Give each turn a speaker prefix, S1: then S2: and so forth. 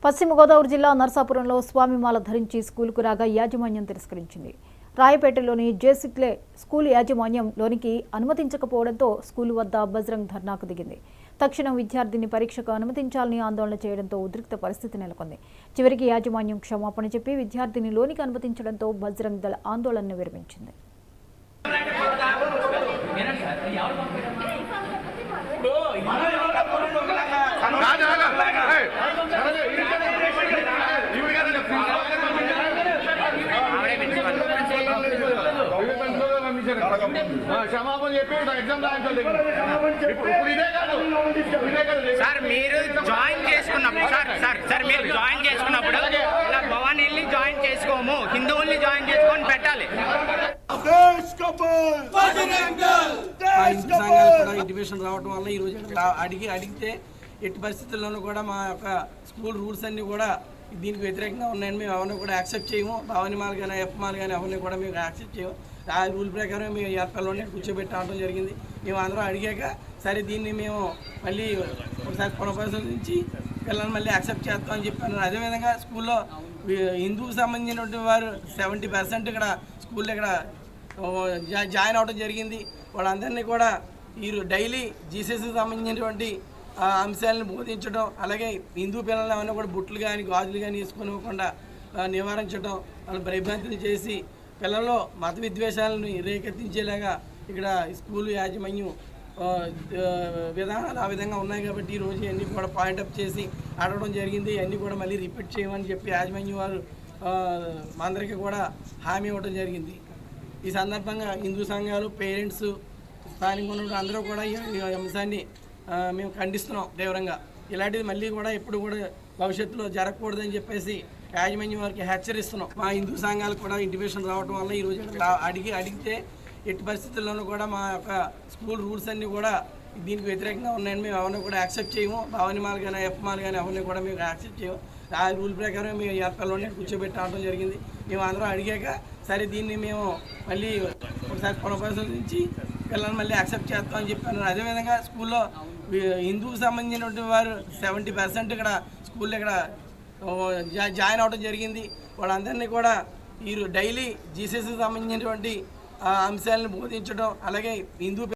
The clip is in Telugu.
S1: పశ్చిమ గోదావరి జిల్లా నర్సాపురంలో స్వామిమాల ధరించి స్కూలుకు రాగా యాజమాన్యం తిరస్కరించింది. రాయపేటలోని జేసిక్లే స్కూల్ యాజమాన్యం లోనికి అనుమతించకపోవడంతో స్కూలు వద్ద బజరంగ్ ధర్నాకు దిగింది. తక్షణం విద్యార్థిని పరీక్షకు అనుమతించాలని ఆందోళన చేయడంతో ఉద్రిక్త పరిస్థితి నెలకొంది. చివరికి యాజమాన్యం క్షమాపణ చెప్పి విద్యార్థిని లోనికి అనుమతించడంతో బజరంగ్ దళ ఆందోళనను విరమించింది.
S2: సార్ మీరు జాయిన్ చేసుకున్నప్పుడు మీరు జాయిన్ చేసుకున్నప్పుడు ఇలా భవానీల్ని జాయిన్ చేసుకోము, హిందువుల్ని జాయిన్ చేసుకొని పెట్టాలి.
S3: ఇంటిమేషన్ రావడం వల్ల ఈ రోజు అడిగితే ఎట్టి పరిస్థితుల్లోనూ కూడా మా యొక్క స్కూల్ రూల్స్ అన్నీ కూడా దీనికి వ్యతిరేకంగా ఉన్నాయని మేము ఎవరిని కూడా యాక్సెప్ట్ చేయము. భవానీమాల్ కానీ ఎఫ్మాల్ కానీ ఎవరిని కూడా మేము యాక్సెప్ట్ చేయము. ఆ రూల్ ప్రకారం మేము ఏర్పాటులోనే కూర్చోబెట్టి రావడం జరిగింది. మేము అందరం అడిగాక సరే దీన్ని మేము మళ్ళీ ఒకసారి పునఃపరిశీలించి పిల్లల్ని మళ్ళీ యాక్సెప్ట్ చేస్తామని చెప్పాను. అదేవిధంగా స్కూల్లో హిందూకు సంబంధించినటువంటి వారు 70% ఇక్కడ స్కూల్లో ఇక్కడ జాయిన్ అవ్వడం జరిగింది. వాళ్ళందరినీ కూడా ఈ డైలీ జీసస్కి సంబంధించినటువంటి అంశాలను బోధించడం, అలాగే హిందూ పిల్లలు ఏమైనా కూడా బుట్లు కానీ గాజులు కానీ వేసుకోనివ్వకుండా నివారించడం, వాళ్ళు భయభ్రాంతులు చేసి పిల్లల్లో మత విద్వేషాలను రేకెత్తించేలాగా ఇక్కడ స్కూల్ యాజమాన్యం విధానాలు ఆ విధంగా ఉన్నాయి. కాబట్టి ఈరోజు అన్నీ కూడా పాయింటప్ చేసి అడగడం జరిగింది. అన్నీ కూడా మళ్ళీ రిపీట్ చేయమని చెప్పి యాజమాన్యం వారు మా అందరికీ కూడా హామీ ఇవ్వడం జరిగింది. ఈ సందర్భంగా హిందూ సంఘాలు, పేరెంట్స్, స్థానిక ఉన్న అందరూ కూడా ఈ అంశాన్ని మేము ఖండిస్తున్నాం తీవ్రంగా. ఇలాంటిది మళ్ళీ కూడా ఎప్పుడు కూడా భవిష్యత్తులో జరగకూడదని చెప్పేసి యాజమాన్యం వారికి హెచ్చరిస్తున్నాం. మా హిందూ సంఘాలకు కూడా ఇంటిమేషన్ రావడం వల్ల ఈరోజు అడిగితే ఎట్టి పరిస్థితుల్లోనూ కూడా మా యొక్క స్కూల్ రూల్స్ అన్నీ కూడా దీనికి వ్యతిరేకంగా ఉన్నాయని మేము ఎవరిని కూడా యాక్సెప్ట్ చేయము. భవానీమాల్ కానీ ఎఫ్మాల్ కానీ ఎవరిని కూడా మేము యాక్సెప్ట్ చేయము. ఆ రూల్ ప్రకారం మేము ఏర్పాటులోనే కూర్చోబెట్టి రావడం జరిగింది. మేము అందరం అడిగాక సరే దీన్ని మేము మళ్ళీ ఒకసారి పునఃపరిశీలించి పిల్లల్ని మళ్ళీ యాక్సెప్ట్ చేస్తామని చెప్పాను. అదేవిధంగా స్కూల్లో హిందూకు సంబంధించినటువంటి వారు 70% ఇక్కడ స్కూల్లో ఇక్కడ జాయిన్ అవ్వడం జరిగింది. వాళ్ళందరినీ కూడా ఈ డైలీ జీసస్కి సంబంధించినటువంటి అంశాలను బోధించడం, అలాగే హిందూ